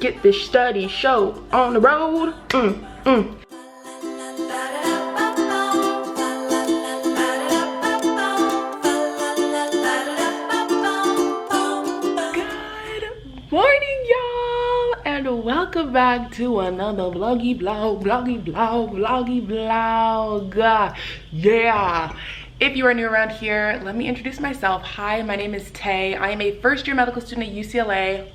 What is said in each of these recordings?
get this study show on the road. Good morning, y'all, and welcome back to another vloggy vlog. Yeah. If you are new around here, let me introduce myself. Hi, my name is Tay. I am a first-year medical student at UCLA.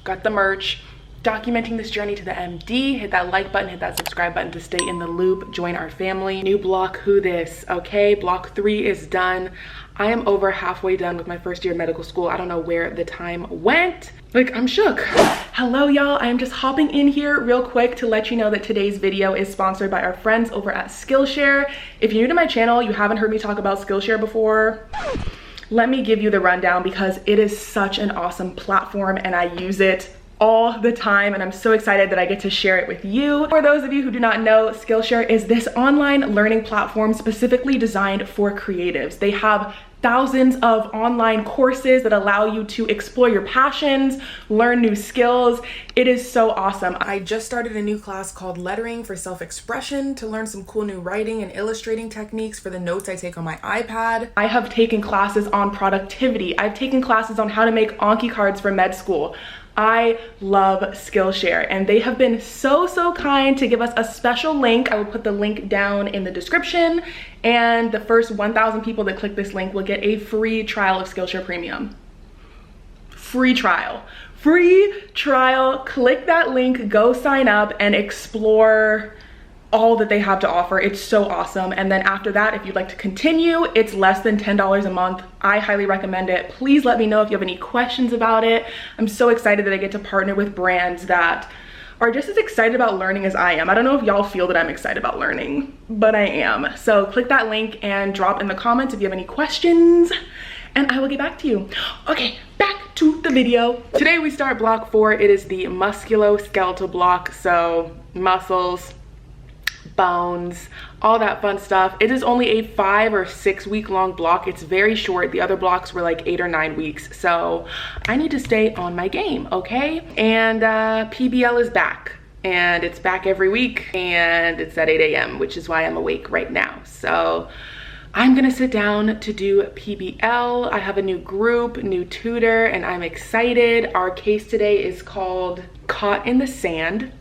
Got the merch. Documenting this journey to the MD. Hit that like button, hit that subscribe button to stay in the loop. Join our family. New block, who this? Okay, block 3 is done. I am over halfway done with my first year of medical school. I don't know where the time went. Like, I'm shook. Hello, y'all. I am just hopping in here real quick to let you know that today's video is sponsored by our friends over at Skillshare. If you're new to my channel, you haven't heard me talk about Skillshare before, let me give you the rundown because it is such an awesome platform and I use it all the time, and I'm so excited that I get to share it with you. For those of you who do not know, Skillshare is this online learning platform specifically designed for creatives. They have thousands of online courses that allow you to explore your passions, learn new skills. It is so awesome. I just started a new class called Lettering for Self-Expression to learn some cool new writing and illustrating techniques for the notes I take on my iPad. I have taken classes on productivity. I've taken classes on how to make Anki cards for med school. I love Skillshare, and they have been so kind to give us a special link. I will put the link down in the description, and the first 1,000 people that click this link will get a free trial of Skillshare Premium. Free trial. Free trial. Click that link, go sign up, and explore all that they have to offer. It's so awesome. And then after that, if you'd like to continue, it's less than $10 a month. I highly recommend it. Please let me know if you have any questions about it. I'm so excited that I get to partner with brands that are just as excited about learning as I am. I don't know if y'all feel that I'm excited about learning, but I am. So click that link and drop in the comments if you have any questions, and I will get back to you. Okay, back to the video. Today we start block 4. It is the musculoskeletal block, so muscles, bones, all that fun stuff. It is only a 5 or 6 week long block. It's very short. The other blocks were like 8 or 9 weeks. So I need to stay on my game, okay? And PBL is back, and it's back every week, and it's at 8 a.m., which is why I'm awake right now. So I'm gonna sit down to do PBL. I have a new group, new tutor, and I'm excited. Our case today is called Caught in the Sand.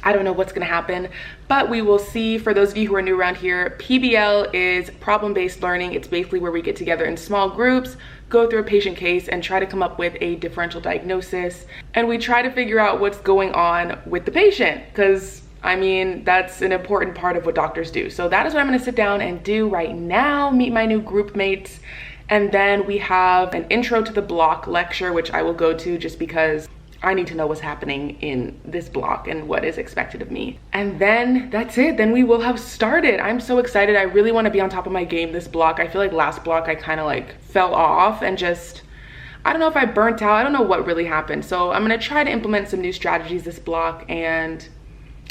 I don't know what's gonna happen, but we will see. For those of you who are new around here, PBL is problem-based learning. It's basically where we get together in small groups, go through a patient case, and try to come up with a differential diagnosis. And we try to figure out what's going on with the patient, because I mean, that's an important part of what doctors do. So that is what I'm gonna sit down and do right now, meet my new group mates. And then we have an intro to the block lecture, which I will go to just because I need to know what's happening in this block and what is expected of me. And then that's it. Then we will have started. I'm so excited. I really want to be on top of my game this block. I feel like last block I kind of like fell off and just, I don't know if I burnt out. I don't know what really happened. So I'm going to try to implement some new strategies this block and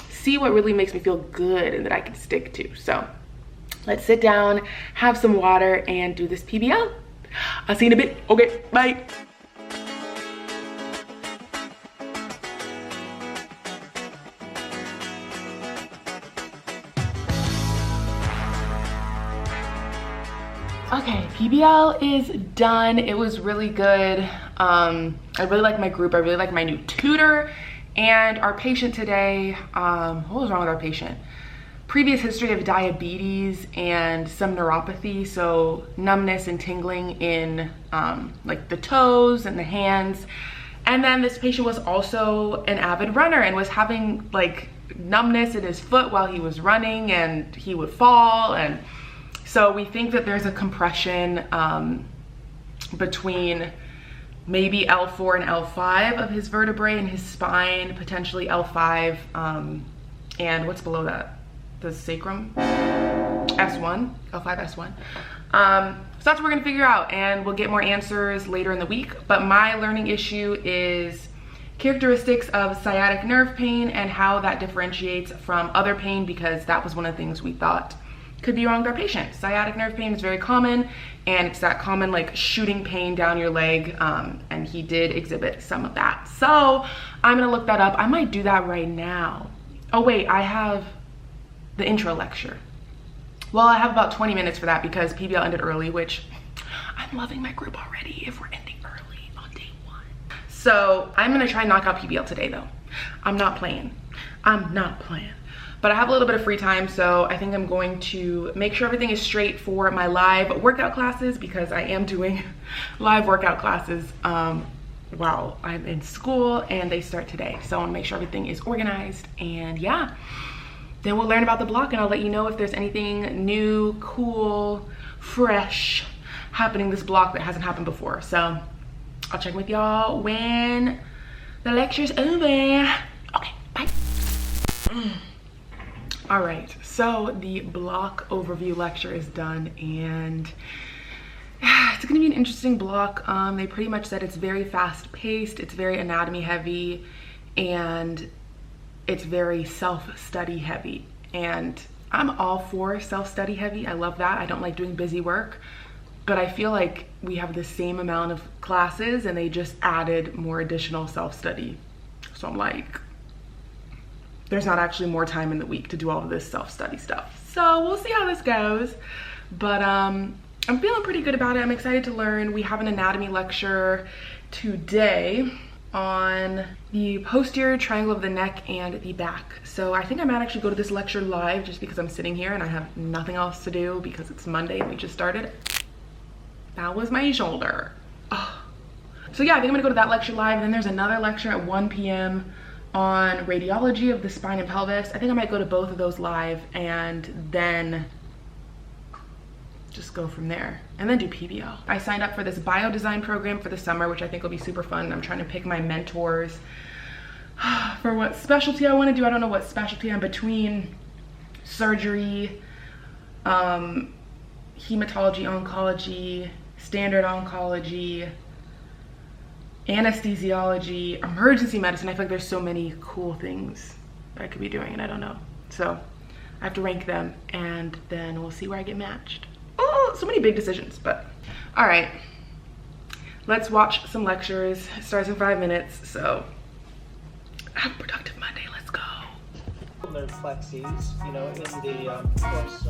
see what really makes me feel good and that I can stick to. So let's sit down, have some water, and do this PBL. I'll see you in a bit. Okay, bye. Okay, PBL is done. It was really good. I really like my group. I really like my new tutor. And our patient today, what was wrong with our patient? Previous history of diabetes and some neuropathy, so numbness and tingling in like the toes and the hands. And then this patient was also an avid runner and was having like numbness in his foot while he was running, and he would fall. And so we think that there's a compression between maybe L4 and L5 of his vertebrae and his spine, potentially L5, and what's below that? The sacrum? S1, L5, S1. So that's what we're gonna figure out, and we'll get more answers later in the week. But my learning issue is characteristics of sciatic nerve pain and how that differentiates from other pain, because that was one of the things we thought could be wrong with our patient. Sciatic nerve pain is very common, and it's that common like shooting pain down your leg, and he did exhibit some of that. So I'm gonna look that up. I might do that right now. Oh wait, I have the intro lecture. Well, I have about 20 minutes for that because PBL ended early, which I'm loving my group already if we're ending early on day 1. So I'm gonna try and knock out PBL today though. I'm not playing. But I have a little bit of free time, so I think I'm going to make sure everything is straight for my live workout classes, because I am doing live workout classes while I'm in school, and they start today. So I want to make sure everything is organized, and yeah. Then we'll learn about the block, and I'll let you know if there's anything new, cool, fresh happening this block that hasn't happened before. So I'll check with y'all when the lecture's over. Okay, bye. All right, so the block overview lecture is done, and it's gonna be an interesting block. They pretty much said it's very fast paced, it's very anatomy heavy, and it's very self-study heavy. And I'm all for self-study heavy. I love that. I don't like doing busy work, but I feel like we have the same amount of classes and they just added more additional self-study. So I'm like, there's not actually more time in the week to do all of this self-study stuff. So we'll see how this goes. But I'm feeling pretty good about it. I'm excited to learn. We have an anatomy lecture today on the posterior triangle of the neck and the back. So I think I might actually go to this lecture live just because I'm sitting here and I have nothing else to do because it's Monday and we just started. That was my shoulder. Oh. So yeah, I think I'm gonna go to that lecture live. Then there's another lecture at 1 p.m. on radiology of the spine and pelvis. I think I might go to both of those live and then just go from there and then do PBL. I signed up for this bio design program for the summer, which I think will be super fun. I'm trying to pick my mentors for what specialty I want to do. I don't know what specialty. I'm between surgery, hematology, oncology, standard oncology, anesthesiology, emergency medicine. I feel like there's so many cool things that I could be doing and I don't know. So I have to rank them and then we'll see where I get matched. Oh, so many big decisions, but all right. Let's watch some lectures. It starts in 5 minutes, so have a productive Monday. Let's go. Nerve flexes, you know, in the course.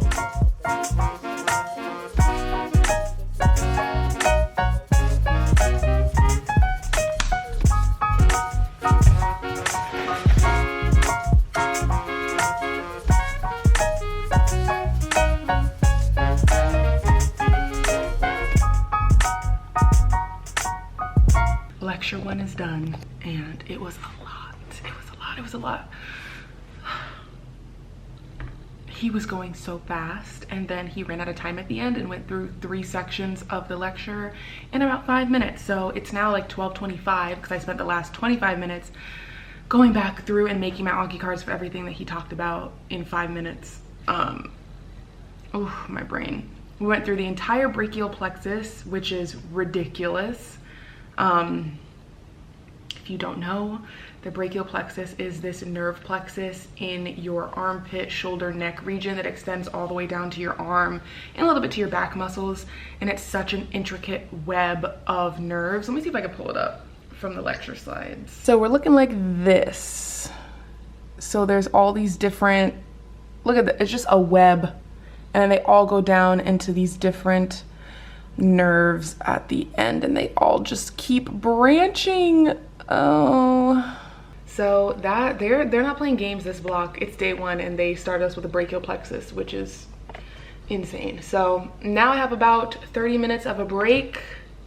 Lecture 1 is done, and it was a lot. He was going so fast, and then he ran out of time at the end and went through 3 sections of the lecture in about 5 minutes. So it's now like 12:25 because I spent the last 25 minutes going back through and making my Anki cards for everything that he talked about in 5 minutes. Oh, my brain. We went through the entire brachial plexus, which is ridiculous. If you don't know, the brachial plexus is this nerve plexus in your armpit, shoulder, neck region that extends all the way down to your arm and a little bit to your back muscles. And it's such an intricate web of nerves. Let me see if I can pull it up from the lecture slides. So we're looking like this. So there's all these different, look at that, it's just a web. And then they all go down into these different nerves at the end and they all just keep branching. Oh, so that they're not playing games this block. It's day 1 and they started us with a brachial plexus, which is insane. So now I have about 30 minutes of a break.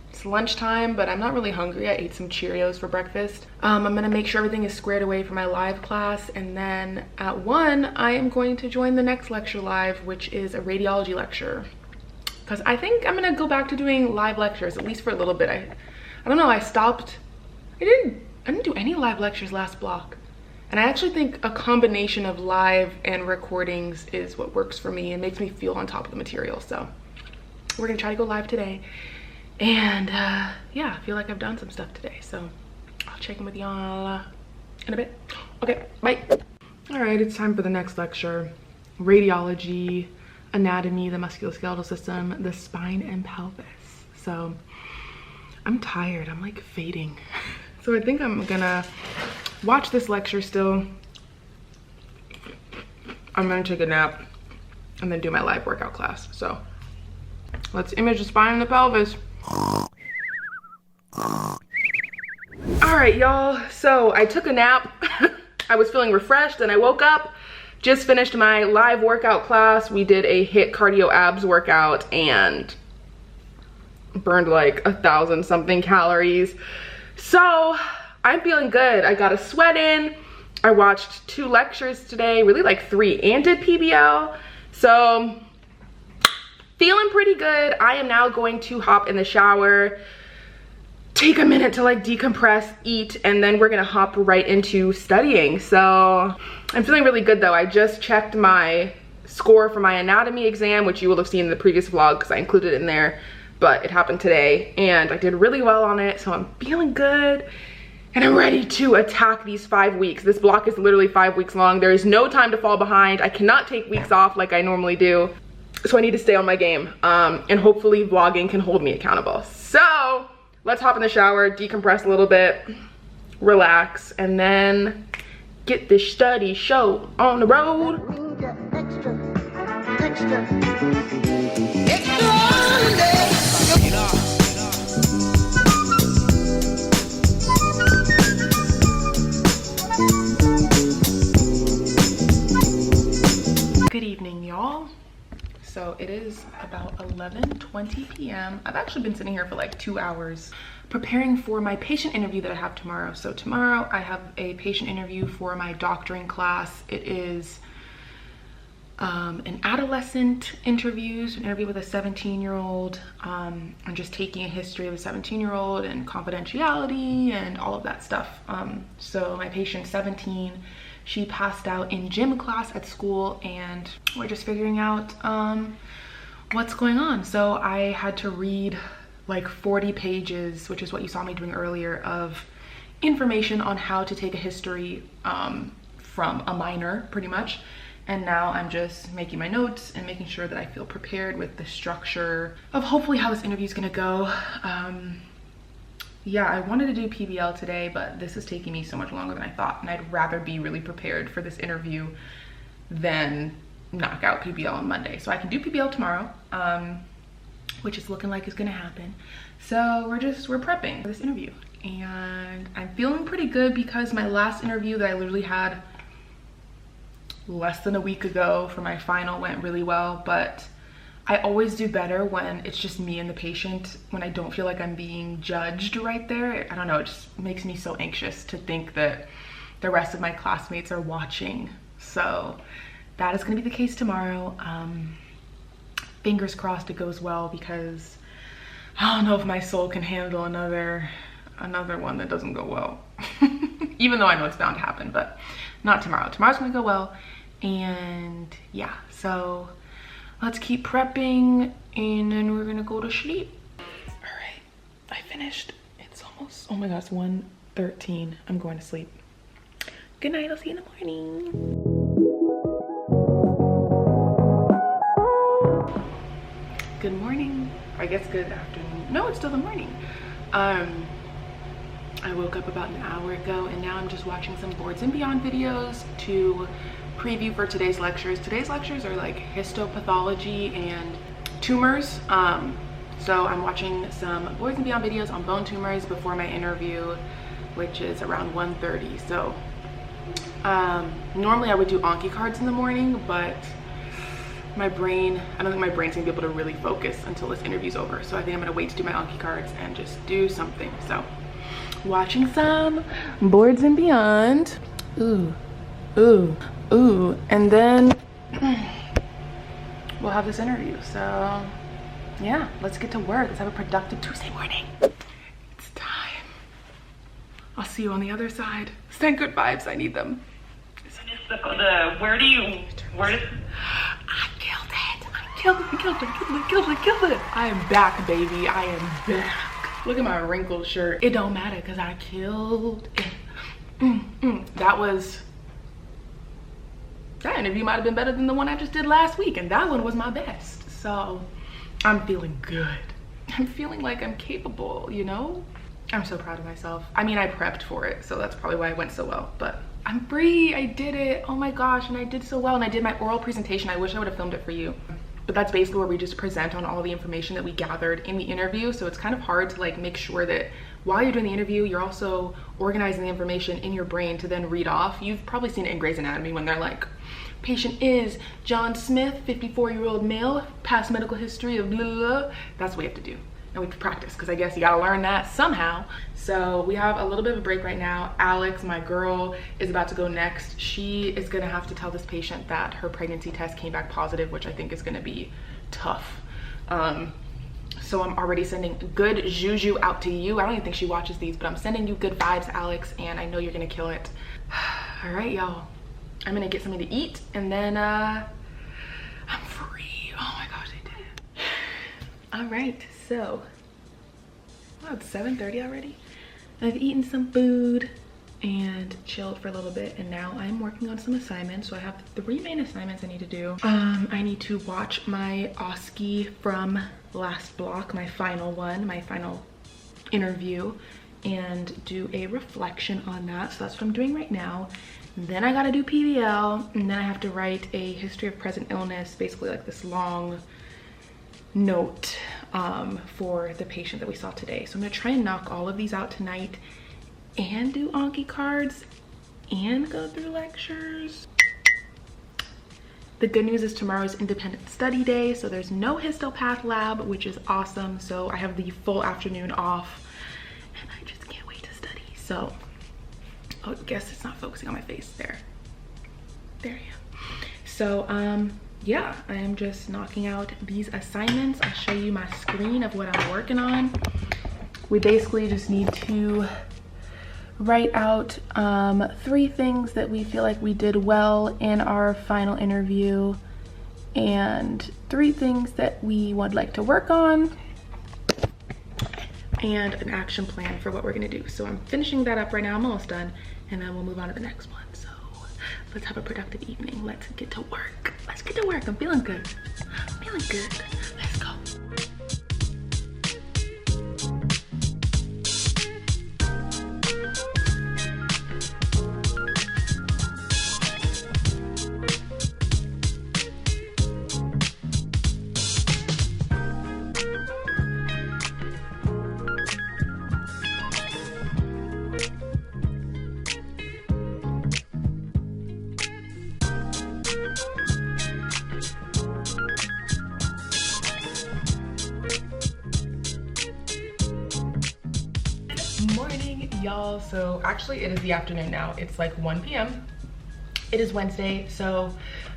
It's lunchtime, but I'm not really hungry. I ate some Cheerios for breakfast. I'm gonna make sure everything is squared away for my live class, and then at 1 I am going to join the next lecture live, which is a radiology lecture. Because I think I'm gonna go back to doing live lectures, at least for a little bit. I don't know, I stopped. I didn't do any live lectures last block. And I actually think a combination of live and recordings is what works for me and makes me feel on top of the material. So we're gonna try to go live today. And yeah, I feel like I've done some stuff today. So I'll check in with y'all in a bit. Okay, bye. All right, it's time for the next lecture, radiology anatomy, the musculoskeletal system, the spine, and pelvis. So I'm tired, I'm like fading. So I think I'm gonna watch this lecture still. I'm gonna take a nap and then do my live workout class. So let's image the spine and the pelvis. All right, y'all, so I took a nap. I was feeling refreshed and I woke up, just finished my live workout class. We did a HIIT cardio abs workout and burned like 1,000 something calories. So I'm feeling good. I got a sweat in. I watched 2 lectures today, really like 3, and did PBL. So feeling pretty good. I am now going to hop in the shower, take a minute to like decompress, eat, and then we're gonna hop right into studying. So I'm feeling really good though. I just checked my score for my anatomy exam, which you will have seen in the previous vlog because I included it in there, but it happened today and I did really well on it. So I'm feeling good and I'm ready to attack these 5 weeks. This block is literally 5 weeks long. There is no time to fall behind. I cannot take weeks off like I normally do. So I need to stay on my game, and hopefully vlogging can hold me accountable. So let's hop in the shower, decompress a little bit, relax, and then get this study show on the road. Good evening, y'all. So it is about 11:20 p.m. I've actually been sitting here for like 2 hours preparing for my patient interview that I have tomorrow. So tomorrow I have a patient interview for my doctoring class. It is an adolescent interview, so an interview with a 17-year-old. I'm just taking a history of a 17-year-old and confidentiality and all of that stuff. So my patient's 17. She passed out in gym class at school and we're just figuring out what's going on. So I had to read like 40 pages, which is what you saw me doing earlier, of information on how to take a history from a minor, pretty much. And now I'm just making my notes and making sure that I feel prepared with the structure of hopefully how this interview is gonna go. Yeah, I wanted to do PBL today, but this is taking me so much longer than I thought, and I'd rather be really prepared for this interview than knock out PBL on Monday. So I can do PBL tomorrow, which is looking like it's gonna happen. So we're prepping for this interview, and I'm feeling pretty good because my last interview that I literally had less than a week ago for my final went really well, but I always do better when it's just me and the patient, when I don't feel like I'm being judged right there. I don't know, it just makes me so anxious to think that the rest of my classmates are watching. So that is gonna be the case tomorrow. Fingers crossed it goes well, because I don't know if my soul can handle another one that doesn't go well. Even though I know it's bound to happen, but not tomorrow. Tomorrow's gonna go well, and yeah, so let's keep prepping and then we're gonna go to sleep. All right, I finished. It's almost, oh my gosh, 1:13. I'm going to sleep. Good night, I'll see you in the morning. Good morning, I guess good afternoon. No, it's still the morning. I woke up about an hour ago and now I'm just watching some Boards and Beyond videos to preview for today's lectures. Today's lectures are like histopathology and tumors. So I'm watching some Boards and Beyond videos on bone tumors before my interview, which is around 1:30. So normally I would do Anki cards in the morning, but I don't think my brain's gonna be able to really focus until this interview's over. So I think I'm gonna wait to do my Anki cards and just do something. So watching some Boards and Beyond. Ooh, ooh, ooh. And then we'll have this interview. So yeah, let's get to work. Let's have a productive Tuesday morning. It's time. I'll see you on the other side. Send good vibes, I need them. I killed it. I am back, baby. I am back. Look at my wrinkled shirt. It don't matter because I killed it. That was that interview might have been better than the one I just did last week, and that one was my best. So I'm feeling good. I'm feeling like I'm capable, you know? I'm so proud of myself. I mean, I prepped for it, so that's probably why it went so well, but I'm free, I did it. Oh my gosh, and I did so well, and I did my oral presentation. I wish I would have filmed it for you. But that's basically where we just present on all the information that we gathered in the interview. So it's kind of hard to like make sure that while you're doing the interview, you're also organizing the information in your brain to then read off. You've probably seen it in Grey's Anatomy when they're like, patient is John Smith, 54-year-old male, past medical history of blah, blah, blah. That's what we have to do. And we have to practice, because I guess you gotta learn that somehow. So we have a little bit of a break right now. Alex, my girl, is about to go next. She is gonna have to tell this patient that her pregnancy test came back positive, which I think is gonna be tough. So I'm already sending good juju out to you. I don't even think she watches these, but I'm sending you good vibes, Alex, and I know you're gonna kill it. All right, y'all. I'm gonna get something to eat, and then I'm free. Oh my gosh, I did it. All right, so, wow, it's 7:30 already. I've eaten some food and chilled for a little bit, and now I'm working on some assignments. So I have 3 main assignments I need to do. I need to watch my OSCE from last block, my final one, my final interview, and do a reflection on that. So that's what I'm doing right now. Then I gotta do PBL, and then I have to write a history of present illness, basically like this long note for the patient that we saw today. So I'm gonna try and knock all of these out tonight and do Anki cards and go through lectures. The good news is tomorrow is independent study day, so there's no histopath lab, which is awesome. So I have the full afternoon off, and I just can't wait to study. So, oh, I guess it's not focusing on my face there. There you go. So, yeah, I am just knocking out these assignments. I'll show you my screen of what I'm working on. We basically just need to write out 3 things that we feel like we did well in our final interview, and 3 things that we would like to work on, and an action plan for what we're gonna do. So I'm finishing that up right now. I'm almost done, and then we'll move on to the next one. So let's have a productive evening. Let's get to work. Let's get to work. I'm feeling good. I'm feeling good. Let's go. Morning, y'all. So actually it is the afternoon now. It's like 1 p.m. It is Wednesday. So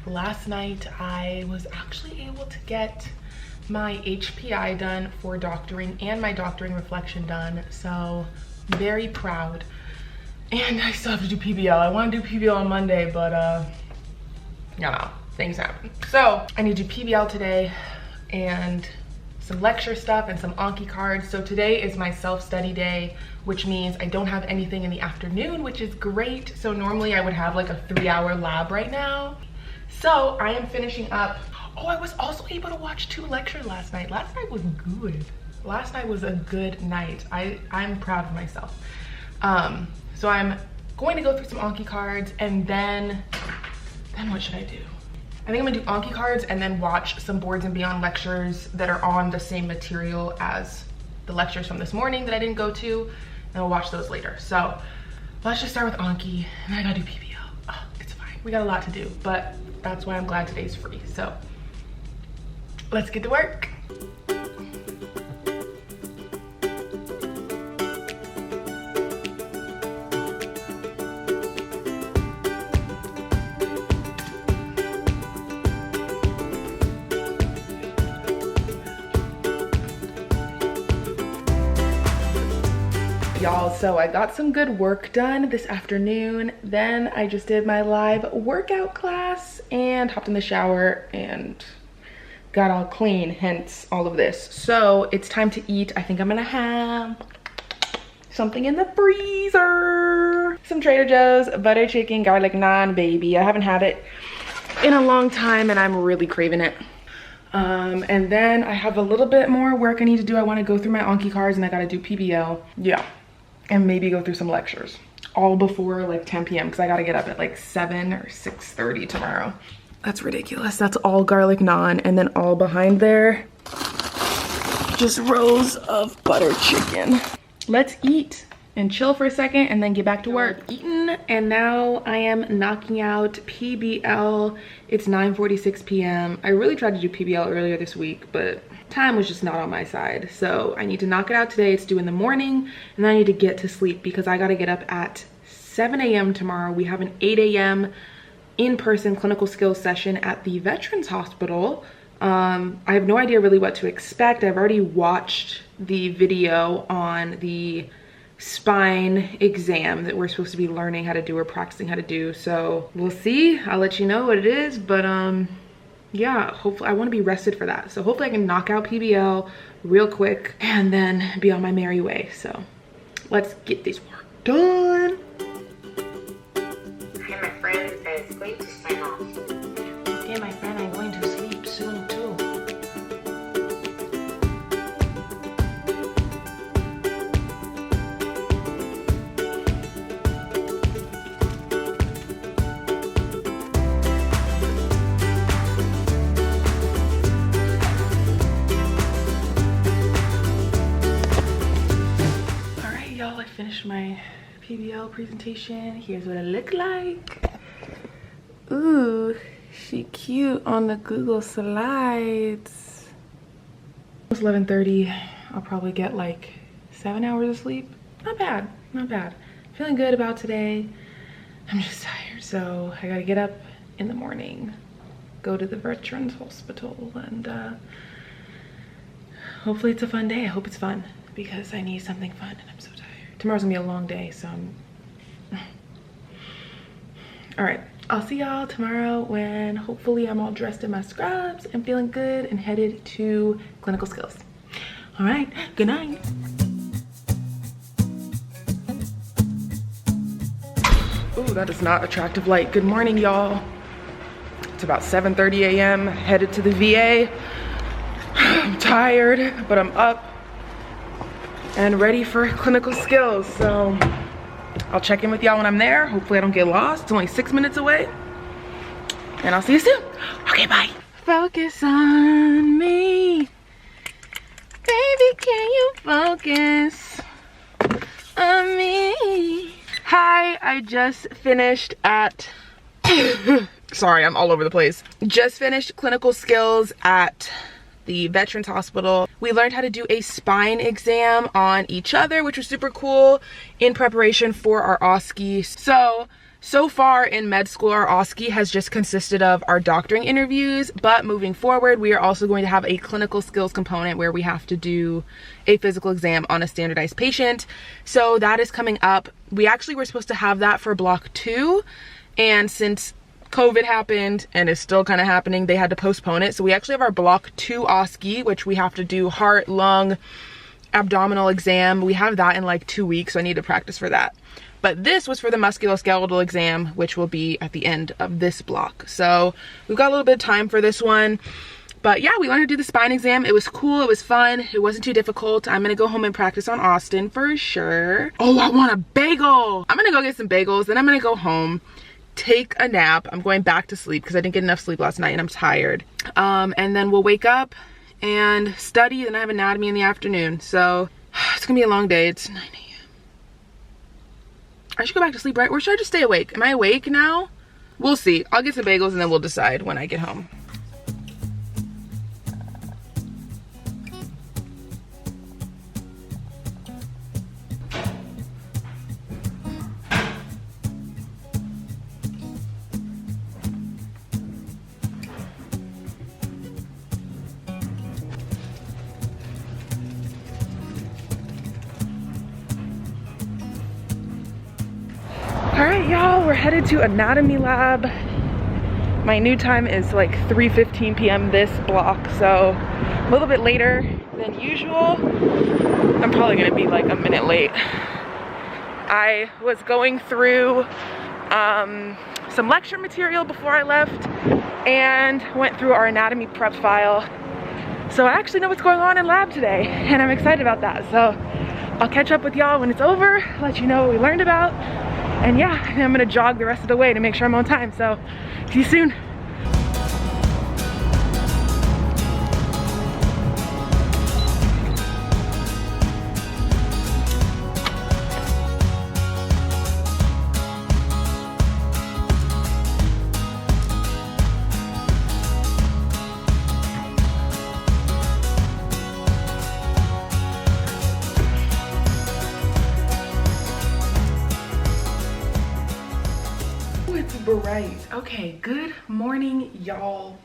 last night I was actually able to get my HPI done for doctoring and my doctoring reflection done. So very proud. And I still have to do PBL. I want to do PBL on Monday, but you know, things happen. So I need to do PBL today and some lecture stuff and some Anki cards. So today is my self-study day, which means I don't have anything in the afternoon, which is great. So normally I would have like a 3-hour lab right now. So I am finishing up. Oh, I was also able to watch 2 lectures last night. Last night was good. Last night was a good night. I'm proud of myself. So I'm going to go through some Anki cards, and then what should I do? I think I'm gonna do Anki cards and then watch some Boards and Beyond lectures that are on the same material as the lectures from this morning that I didn't go to, and we'll watch those later. So let's just start with Anki, and I gotta do PBL. Oh, it's fine, we got a lot to do, but that's why I'm glad today's free. So let's get to work. Y'all, so I got some good work done this afternoon. Then I just did my live workout class and hopped in the shower and got all clean, hence all of this. So it's time to eat. I think I'm gonna have something in the freezer. Some Trader Joe's butter chicken garlic naan, baby. I haven't had it in a long time and I'm really craving it. And then I have a little bit more work I need to do. I want to go through my Anki cards and I got to do PBL. Yeah. And maybe go through some lectures. All before like 10 p.m. because I got to get up at like 7 or 6:30 tomorrow. That's ridiculous. That's all garlic naan. And then all behind there, just rows of butter chicken. Let's eat and chill for a second and then get back to work. Eaten, and now I am knocking out PBL. It's 9:46 p.m. I really tried to do PBL earlier this week, but time was just not on my side. So I need to knock it out today. It's due in the morning, and then I need to get to sleep because I gotta get up at 7 a.m. tomorrow. We have an 8 a.m. in-person clinical skills session at the Veterans Hospital. I have no idea really what to expect. I've already watched the video on the spine exam that we're supposed to be learning how to do or practicing how to do. So we'll see. I'll let you know what it is. But yeah, hopefully I want to be rested for that. So hopefully I can knock out PBL real quick and then be on my merry way. So let's get this work done. Hi, my friend. It's going to sign off. Okay, my friend, I'm going to sleep soon too. I finished my PBL presentation. Here's what it looked like. Ooh, she cute on the Google Slides. It's 11:30. I'll probably get like 7 hours of sleep. Not bad, not bad. Feeling good about today. I'm just tired, so I gotta get up in the morning, go to the Veterans Hospital, and hopefully it's a fun day. I hope it's fun because I need something fun and I'm so tired. Tomorrow's gonna be a long day, so all right, I'll see y'all tomorrow when hopefully I'm all dressed in my scrubs and feeling good and headed to clinical skills. All right, good night. Ooh, that is not attractive light. Good morning, y'all. It's about 7:30 a.m. headed to the VA. I'm tired, but I'm up and ready for clinical skills. So I'll check in with y'all when I'm there. Hopefully I don't get lost. It's only 6 minutes away. And I'll see you soon. Okay, bye. Focus on me. Baby, can you focus on me? Hi, I just finished at, sorry, I'm all over the place. Just finished clinical skills at the Veterans Hospital. We learned how to do a spine exam on each other, which was super cool in preparation for our OSCE. So far in med school, our OSCE has just consisted of our doctoring interviews, but moving forward, we are also going to have a clinical skills component where we have to do a physical exam on a standardized patient. So that is coming up. We actually were supposed to have that for block 2, and since COVID happened and is still kind of happening, they had to postpone it. So we actually have our block 2 OSCE, which we have to do heart, lung, abdominal exam. We have that in like 2 weeks, so I need to practice for that. But this was for the musculoskeletal exam, which will be at the end of this block. So we've got a little bit of time for this one. But yeah, we learned to do the spine exam. It was cool, it was fun, it wasn't too difficult. I'm gonna go home and practice on Austin for sure. Oh, I want a bagel. I'm gonna go get some bagels, then I'm gonna go home, take a nap. I'm going back to sleep because I didn't get enough sleep last night and I'm tired. And then we'll wake up and study, then I have anatomy in the afternoon. So it's gonna be a long day. It's 9 a.m. I should go back to sleep, right? Or should I just stay awake? Am I awake now? We'll see. I'll get some bagels and then we'll decide when I get home. All right, y'all, we're headed to anatomy lab. My new time is like 3:15 p.m. this block, so a little bit later than usual. I'm probably gonna be like a minute late. I was going through some lecture material before I left, and went through our anatomy prep file. So I actually know what's going on in lab today, and I'm excited about that. So I'll catch up with y'all when it's over, let you know what we learned about. And yeah, I'm gonna jog the rest of the way to make sure I'm on time. So see you soon. Bright. Okay, good morning, y'all.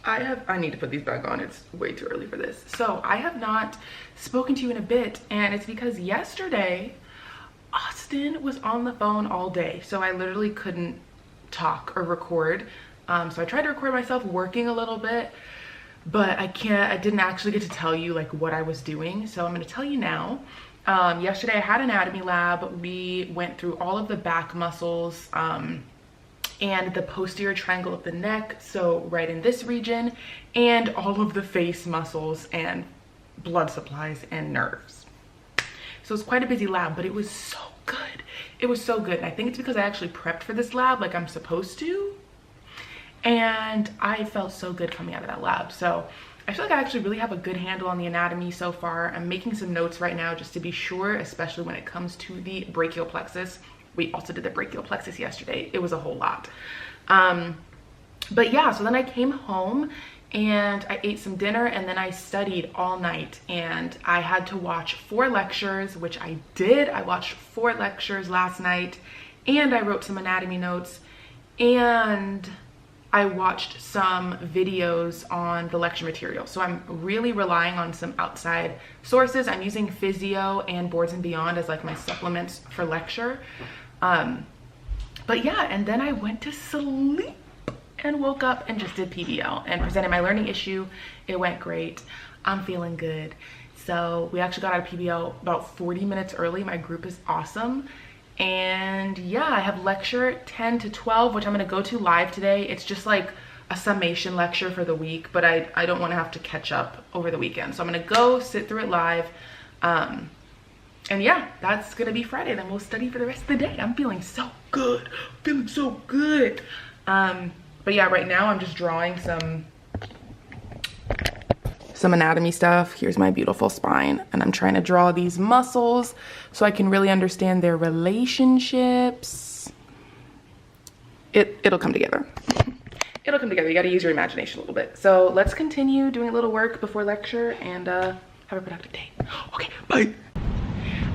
I need to put these back on. It's way too early for this. So I have not spoken to you in a bit, and it's because yesterday Austin was on the phone all day, so I literally couldn't talk or record. So I tried to record myself working a little bit, but I didn't actually get to tell you like what I was doing, so I'm going to tell you now. Yesterday I had anatomy lab. We went through all of the back muscles, and the posterior triangle of the neck, so right in this region, and all of the face muscles and blood supplies and nerves. So it's quite a busy lab, but it was so good. It was so good. And I think it's because I actually prepped for this lab like I'm supposed to, and I felt so good coming out of that lab. So I feel like I actually really have a good handle on the anatomy so far. I'm making some notes right now just to be sure, especially when it comes to the brachial plexus. We also did the brachial plexus yesterday. It was a whole lot. But yeah, so then I came home and I ate some dinner, and then I studied all night, and I had to watch 4 lectures, which I did. I watched 4 lectures last night, and I wrote some anatomy notes, and I watched some videos on the lecture material. So I'm really relying on some outside sources. I'm using Physio and Boards and Beyond as like my supplements for lecture. But yeah, and then I went to sleep and woke up and just did PBL and presented my learning issue. It went great. I'm feeling good. So we actually got out of PBL about 40 minutes early. My group is awesome. And yeah, I have lecture 10 to 12, which I'm gonna go to live today. It's just like a summation lecture for the week, but I don't wanna have to catch up over the weekend. So I'm gonna go sit through it live. And yeah, that's gonna be Friday. Then we'll study for the rest of the day. I'm feeling so good. Feeling so good. But yeah, right now I'm just drawing some anatomy stuff. Here's my beautiful spine, and I'm trying to draw these muscles so I can really understand their relationships. It'll come together. It'll come together. You gotta use your imagination a little bit. So let's continue doing a little work before lecture and have a productive day. Okay, bye.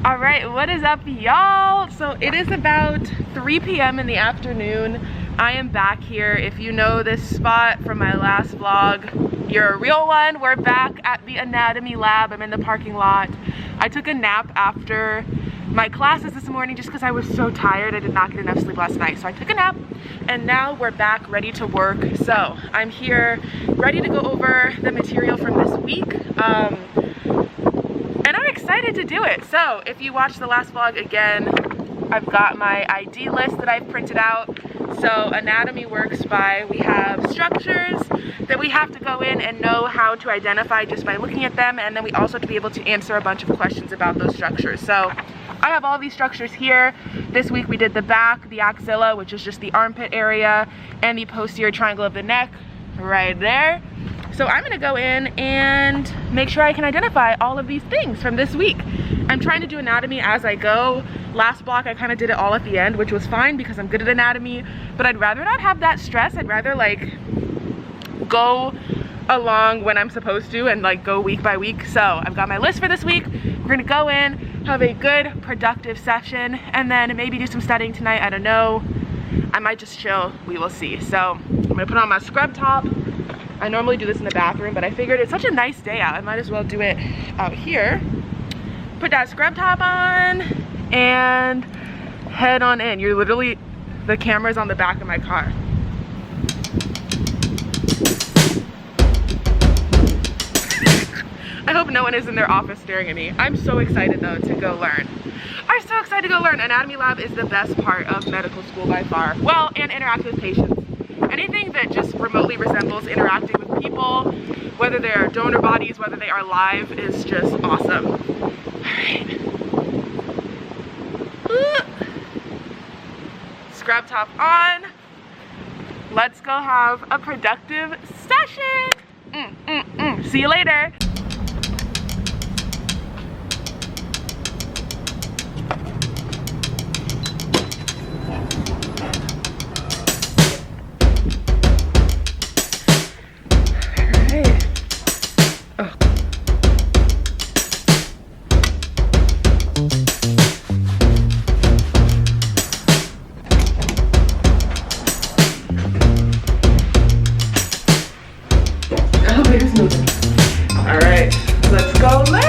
All right, what is up, y'all? So it is about 3 p.m. in the afternoon. I am back here. If you know this spot from my last vlog, you're a real one. We're back at the anatomy lab. I'm in the parking lot. I took a nap after my classes this morning just because I was so tired. I did not get enough sleep last night. So I took a nap, and now we're back ready to work. So I'm here ready to go over the material from this week. And I'm excited to do it. So if you watched the last vlog again, I've got my ID list that I've printed out. So anatomy works by, we have structures that we have to go in and know how to identify just by looking at them, and then we also have to be able to answer a bunch of questions about those structures. So I have all these structures here. This week we did the back, the axilla, which is just the armpit area, and the posterior triangle of the neck right there. So I'm gonna go in and make sure I can identify all of these things from this week. I'm trying to do anatomy as I go. Last block I kind of did it all at the end, which was fine because I'm good at anatomy, but I'd rather not have that stress. I'd rather like go along when I'm supposed to and like go week by week. So I've got my list for this week. We're gonna go in, have a good productive session, and then maybe do some studying tonight. I don't know. I might just chill, we will see. So I'm gonna put on my scrub top. I normally do this in the bathroom, but I figured it's such a nice day out, I might as well do it out here. Put that scrub top on and head on in. You're literally, the camera's on the back of my car. I hope no one is in their office staring at me. I'm so excited though to go learn. are so excited to go learn. Anatomy lab is the best part of medical school by far. Well, and interacting with patients. Anything that just remotely resembles interacting with people, whether they're donor bodies, whether they are live, is just awesome. All right. Scrub top on. Let's go have a productive session. See you later. Elevator's moving. All right, let's go learn.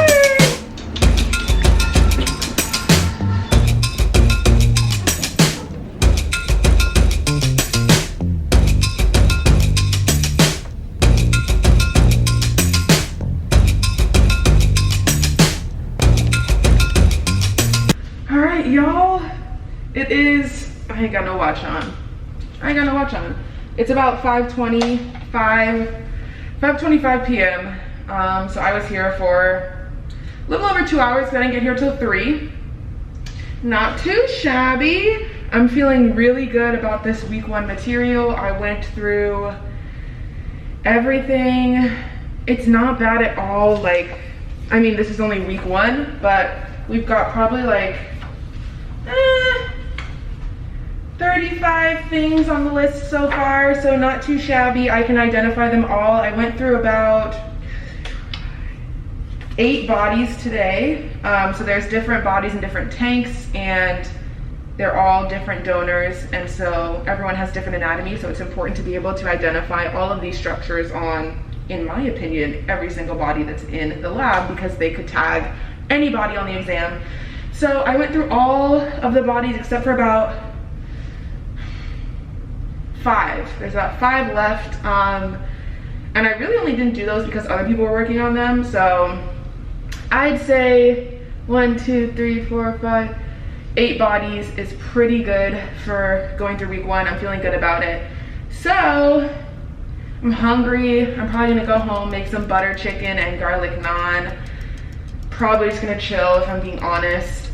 All right, y'all. It is. I ain't got no watch on. It's about 5:25 p.m. So I was here for a little over 2 hours, but I didn't get here till 3. Not too shabby. I'm feeling really good about this week 1 material. I went through everything. It's not bad at all. Like, I mean, this is only week 1, but we've got probably like 35 things on the list so far, so not too shabby. I can identify them all. I went through about 8 bodies today. So there's different bodies in different tanks, and they're all different donors, and so everyone has different anatomy, so it's important to be able to identify all of these structures on, in my opinion, every single body that's in the lab, because they could tag any body on the exam. So I went through all of the bodies except for about 5. There's about 5 left, and I really only didn't do those because other people were working on them. So I'd say 1, 2, 3, 4, 5, 8 bodies is pretty good for going through week 1. I'm feeling good about it. So I'm hungry. I'm probably gonna go home, make some butter chicken and garlic naan. Probably just gonna chill if I'm being honest.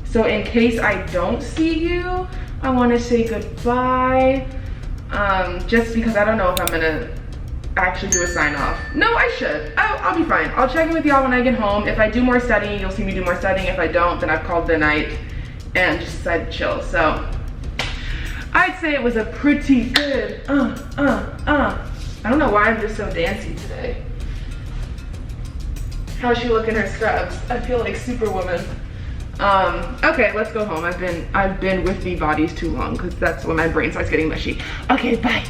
So in case I don't see you, I want to say goodbye, just because I don't know if I'm gonna actually do a sign off. No, I should. I'll be fine. I'll check in with y'all when I get home. If I do more studying, you'll see me do more studying. If I don't, then I've called the night and just decided to chill. So I'd say it was a pretty good, I don't know why I'm just so dancey today. How's she look in her scrubs? I feel like Superwoman. Okay, let's go home. I've been with the bodies too long because that's when my brain starts getting mushy. Okay, bye.